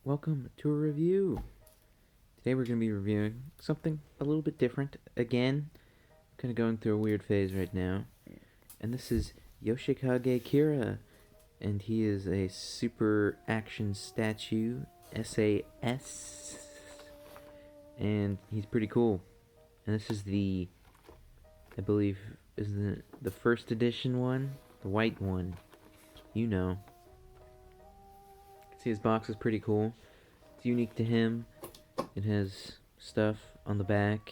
Welcome to a review. Today we're going to be reviewing something a little bit different again. Kind of going through a weird phase right now. And this is Yoshikage Kira. And he is a super action statue, SAS. And he's pretty cool. And this is I believe, is the first edition one? The white one. You know. See, his box is pretty cool. It's unique to him. It has stuff on the back,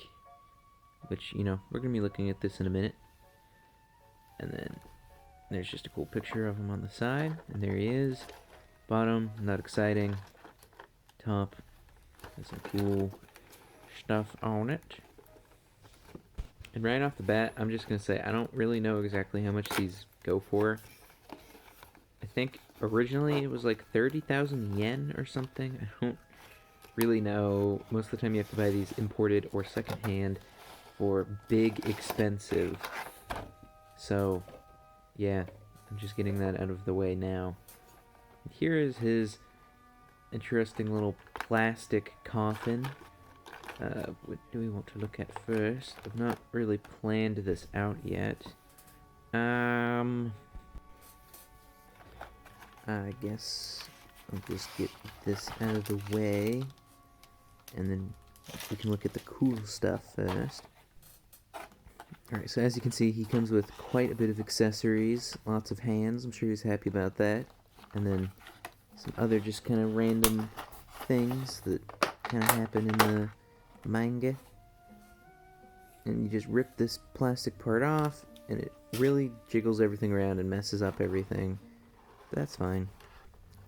which, we're going to be looking at this in a minute. And then there's just a cool picture of him on the side. And there he is. Bottom, not exciting. Top, has some cool stuff on it. And right off the bat, I'm just going to say, I don't really know exactly how much these go for. I think originally it was like 30,000 yen or something. I don't really know. Most of the time you have to buy these imported or secondhand for big expensive. So, yeah, I'm just getting that out of the way now. Here is his interesting little plastic coffin. What do we want to look at first? I've not really planned this out yet. I guess I'll just get this out of the way, and then we can look at the cool stuff first. Alright, so as you can see, he comes with quite a bit of accessories, lots of hands. I'm sure he's happy about that. And then some other just kind of random things that kind of happen in the manga. And you just rip this plastic part off, and it really jiggles everything around and messes up everything. That's fine.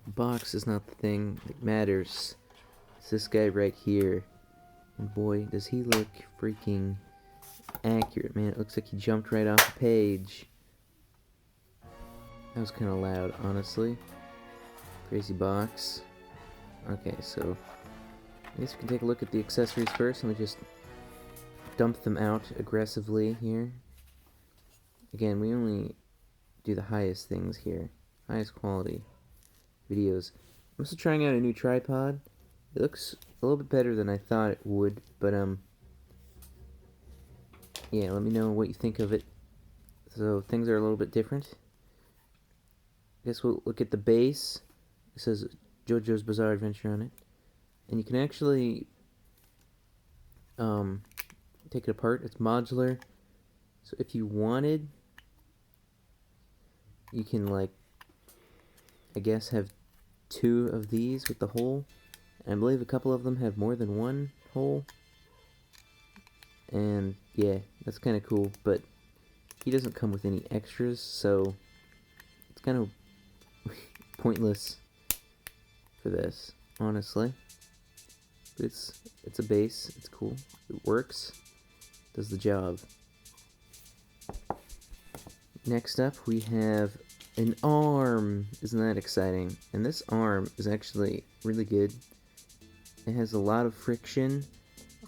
The box is not the thing that matters. It's this guy right here. And boy, does he look freaking accurate, man. It looks like he jumped right off the page. That was kind of loud, honestly. Crazy box. Okay, so I guess we can take a look at the accessories first. Let me just dump them out aggressively here. Again, we only do the highest things here. Highest quality videos. I'm also trying out a new tripod. It looks a little bit better than I thought it would, but yeah, let me know what you think of it. So things are a little bit different. I guess we'll look at the base. It says Jojo's Bizarre Adventure on it, and you can actually take it apart. It's modular, so if you wanted, you can, like, I guess have two of these with the hole. And I believe a couple of them have more than one hole. And yeah, that's kind of cool, but he doesn't come with any extras, so it's kind of pointless for this, honestly. But it's a base, it's cool, it works, does the job. Next up, we have an arm. Isn't that exciting? And this arm is actually really good. It has a lot of friction.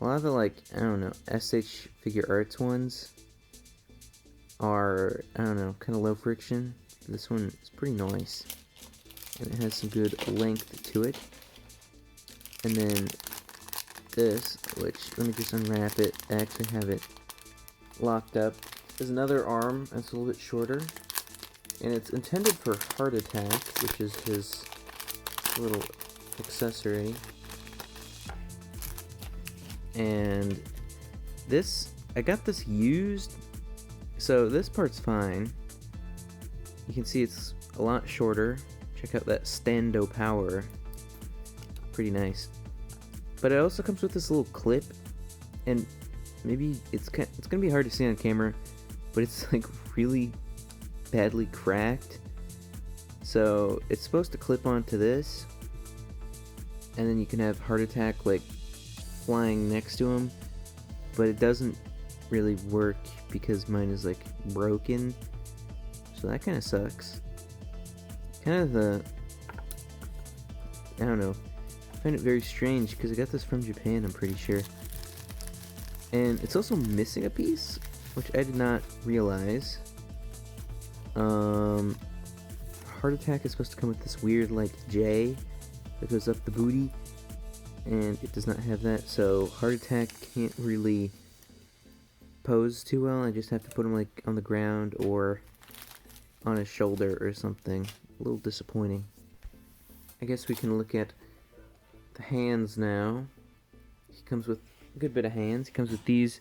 A lot of the, like, I don't know, SH Figure Arts ones are, I don't know, kind of low friction. This one is pretty nice. And it has some good length to it. And then this, which, let me just unwrap it. I actually have it locked up. There's another arm that's a little bit shorter. And it's intended for heart attack, which is his little accessory. And this, I got this used, so this part's fine. You can see it's a lot shorter. Check out that stando power. Pretty nice. But it also comes with this little clip, and maybe it's gonna be hard to see on camera, but it's like really badly cracked. So it's supposed to clip onto this, and then you can have heart attack like flying next to him, but it doesn't really work because mine is like broken, so that kind of sucks. Kind of I don't know, I find it very strange because I got this from Japan, I'm pretty sure. And it's also missing a piece, which I did not realize. Heart attack is supposed to come with this weird, like, J that goes up the booty, and it does not have that, so Heart Attack can't really pose too well. I just have to put him like on the ground or on his shoulder or something. A little disappointing. I guess we can look at the hands now. He comes with a good bit of hands. He comes with these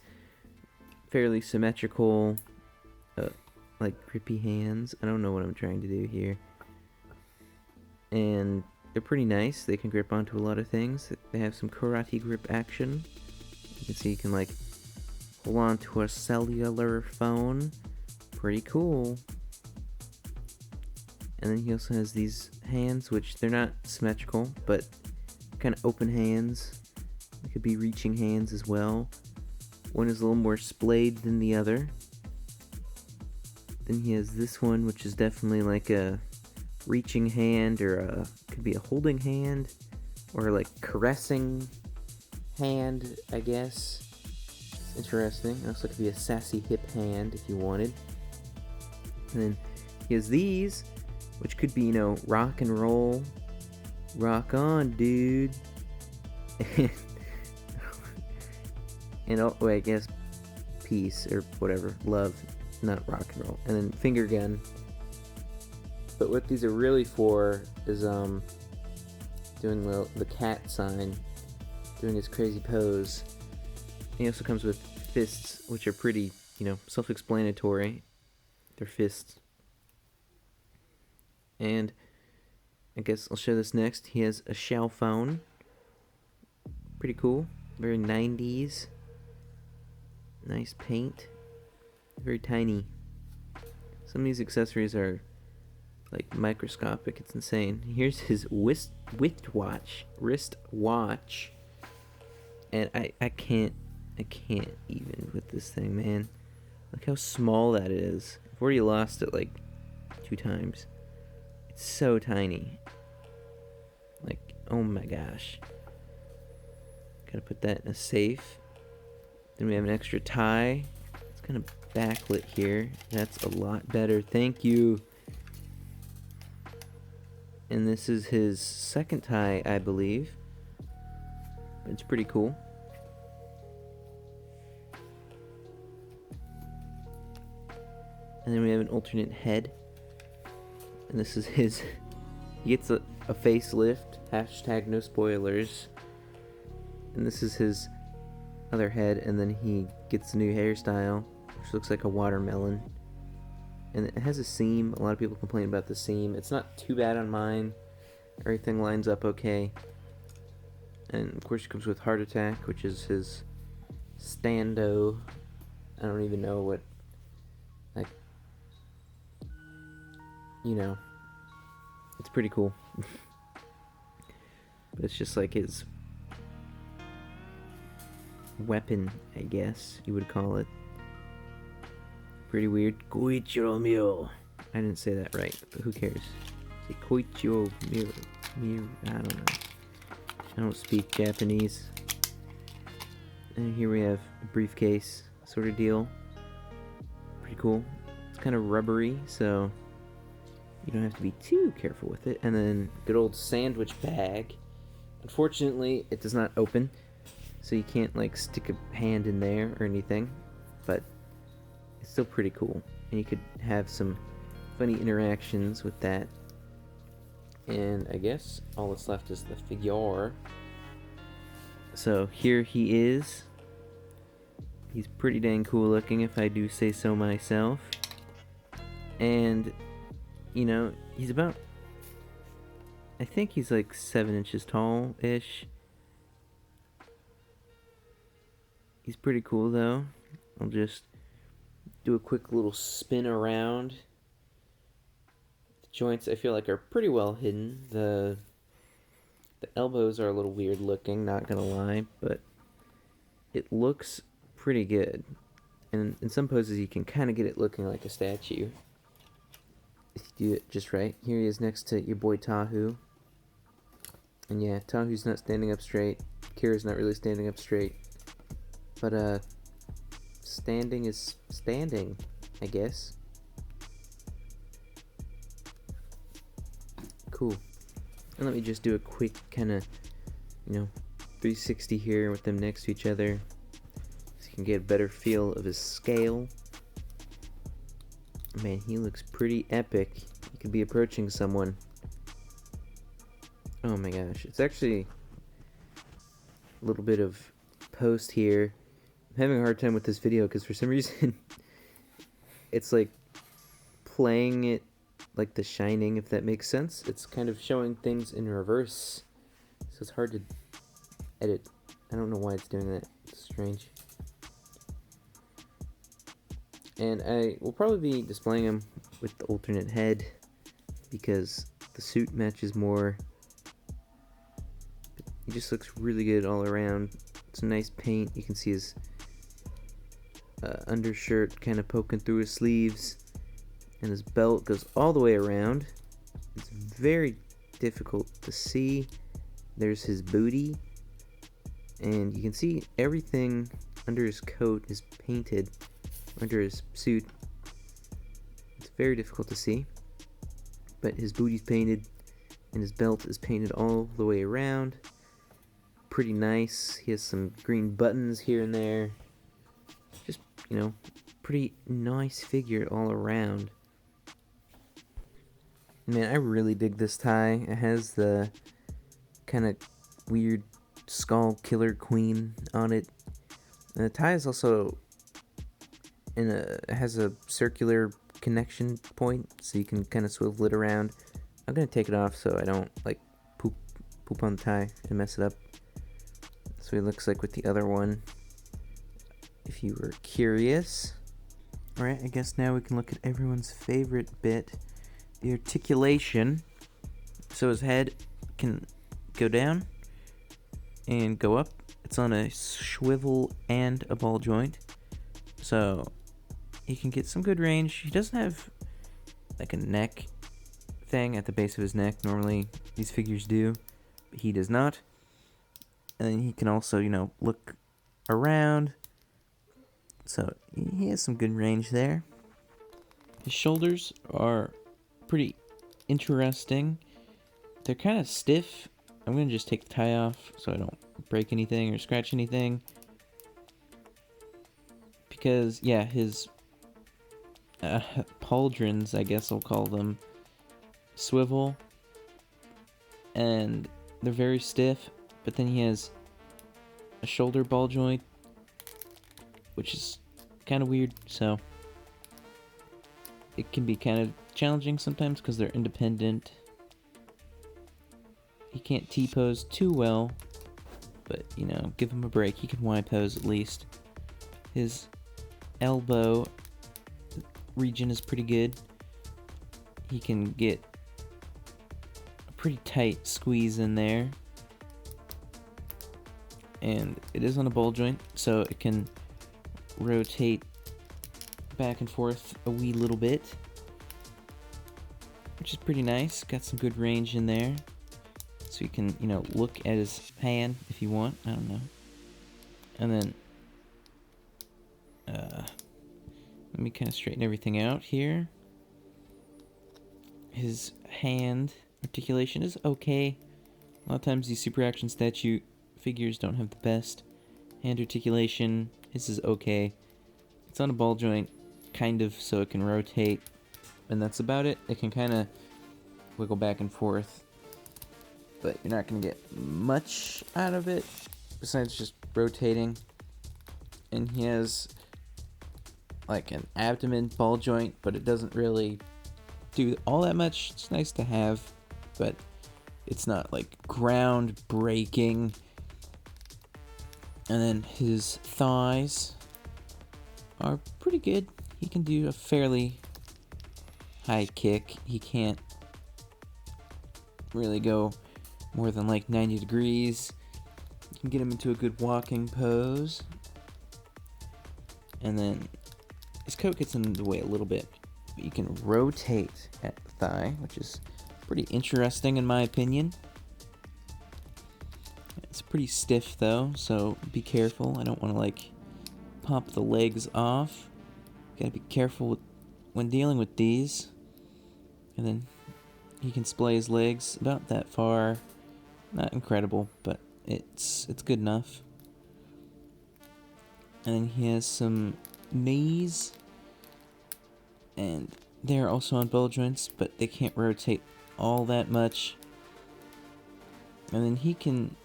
fairly symmetrical, like grippy hands. I don't know what I'm trying to do here. And they're pretty nice. They can grip onto a lot of things. They have some karate grip action. You can see you can like hold on to a cellular phone. Pretty cool. And then he also has these hands, which they're not symmetrical, but kind of open hands. They could be reaching hands as well. One is a little more splayed than the other. Then he has this one, which is definitely like a reaching hand, or could be a holding hand, or like caressing hand, I guess. It's interesting. It also could be a sassy hip hand if you wanted. And then he has these, which could be, rock and roll. Rock on, dude. And I guess peace or whatever. Love, not rock and roll. And then finger gun. But what these are really for is doing the cat sign, doing his crazy pose. He also comes with fists, which are pretty, self-explanatory. They're fists. And I guess I'll show this next. He has a shell phone. Pretty cool. Very 90s. Nice paint. Very tiny. Some of these accessories are like microscopic. It's insane. Here's his wrist watch. And I can't even with this thing, man. Look how small that is. I've already lost it like 2 times. It's so tiny. Like, oh my gosh. Gotta put that in a safe. Then we have an extra tie. It's kind of backlit here. That's a lot better. Thank you. And this is his second tie, I believe. It's pretty cool. And then we have an alternate head. And this is his... He gets a facelift. Hashtag no spoilers. And this is his other head. And then he gets a new hairstyle, which looks like a watermelon. And it has a seam. A lot of people complain about the seam. It's not too bad on mine. Everything lines up okay. And of course it comes with Heart Attack, which is his stando. I don't even know what, like, it's pretty cool. But it's just like his weapon, I guess you would call it. Pretty weird. Koichiro Mio. I didn't say that right, but who cares? Say Koichiro Mio. I don't know. I don't speak Japanese. And here we have a briefcase sort of deal. Pretty cool. It's kind of rubbery, so you don't have to be too careful with it. And then good old sandwich bag. Unfortunately, it does not open, so you can't like stick a hand in there or anything. But it's still pretty cool, and you could have some funny interactions with that. And I guess all that's left is the figure. So here he is. He's pretty dang cool looking, if I do say so myself. And he's about, I think he's like 7 inches tall-ish. He's pretty cool though. I'll just do a quick little spin around. The joints, I feel like, are pretty well hidden. The elbows are a little weird looking, not gonna lie, but it looks pretty good. And in some poses you can kind of get it looking like a statue if you do it just right. Here he is next to your boy Tahu. And yeah, Tahu's not standing up straight. Kira's not really standing up straight. But standing is standing, I guess. Cool. And let me just do a quick kind of, 360 here with them next to each other, so you can get a better feel of his scale. Man, he looks pretty epic. He could be approaching someone. Oh my gosh, it's actually a little bit of post here. I'm having a hard time with this video because for some reason it's like playing it like The Shining, if that makes sense. It's kind of showing things in reverse, so it's hard to edit. I don't know why it's doing that. It's strange. And I will probably be displaying him with the alternate head because the suit matches more. He just looks really good all around. It's a nice paint. You can see his undershirt kind of poking through his sleeves, and his belt goes all the way around. It's very difficult to see. There's his booty, and you can see everything under his coat is painted, under his suit. It's very difficult to see, but his booty's painted and his belt is painted all the way around. Pretty nice. He has some green buttons here and there. Just, pretty nice figure all around. Man, I really dig this tie. It has the kind of weird skull killer queen on it. And the tie is also it has a circular connection point, so you can kind of swivel it around. I'm gonna take it off so I don't poop on the tie and mess it up. So it looks like with the other one, if you were curious. Alright, I guess now we can look at everyone's favorite bit, the articulation. So his head can go down and go up. It's on a swivel and a ball joint, so he can get some good range. He doesn't have like a neck thing at the base of his neck. Normally these figures do, but he does not. And then he can also, look around. So he has some good range there. His shoulders are pretty interesting. They're kind of stiff. I'm going to just take the tie off so I don't break anything or scratch anything. Because, yeah, his pauldrons, I guess I'll call them, swivel. And they're very stiff. But then he has a shoulder ball joint, which is kind of weird, so it can be kind of challenging sometimes because they're independent. He can't T-pose too well, but, give him a break. He can Y-pose at least. His elbow region is pretty good. He can get a pretty tight squeeze in there. And it is on a ball joint, so it can rotate back and forth a wee little bit, which is pretty nice. Got some good range in there, so you can, look at his hand if you want. I don't know. And then, let me kind of straighten everything out here. His hand articulation is okay. A lot of times these super action statue figures don't have the best hand articulation. His is okay. It's on a ball joint, kind of, so it can rotate, and that's about it. It can kind of wiggle back and forth, but you're not going to get much out of it besides just rotating. And he has like an abdomen ball joint, but it doesn't really do all that much. It's nice to have, but it's not like groundbreaking. And then his thighs are pretty good. He can do a fairly high kick. He can't really go more than like 90 degrees. You can get him into a good walking pose. And then his coat gets in the way a little bit, but you can rotate at the thigh, which is pretty interesting in my opinion. It's pretty stiff though, so be careful. I don't want to pop the legs off. Gotta be careful when dealing with these. And then he can splay his legs about that far. Not incredible, but it's good enough. And then he has some knees, and they're also on ball joints, but they can't rotate all that much. And then he can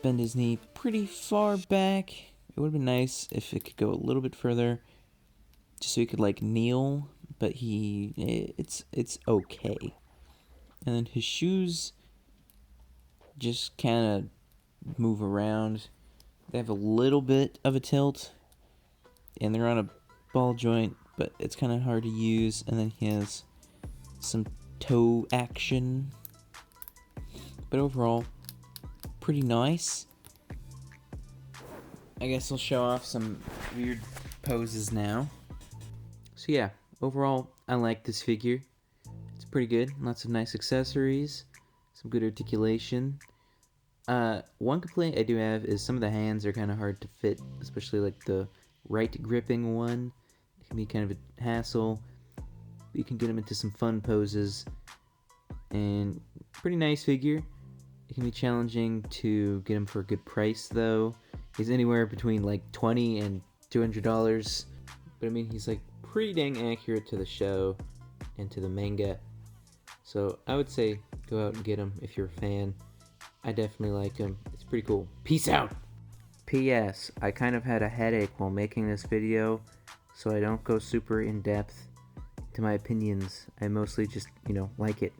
bend his knee pretty far back. It would have been nice if it could go a little bit further, just so he could like kneel. But it's okay. And then his shoes just kind of move around. They have a little bit of a tilt, and they're on a ball joint, but it's kind of hard to use. And then he has some toe action, but overall, pretty nice. I guess I'll show off some weird poses now. So yeah, overall, I like this figure. It's pretty good. Lots of nice accessories, some good articulation. One complaint I do have is some of the hands are kind of hard to fit, especially like the right gripping one. It can be kind of a hassle. You can get them into some fun poses, and pretty nice figure. It can be challenging to get him for a good price though. He's anywhere between like $20 and $200, but I mean he's like pretty dang accurate to the show and to the manga. So I would say go out and get him if you're a fan. I definitely like him. It's pretty cool. Peace out! P.S. I kind of had a headache while making this video, so I don't go super in depth to my opinions. I mostly just, like it.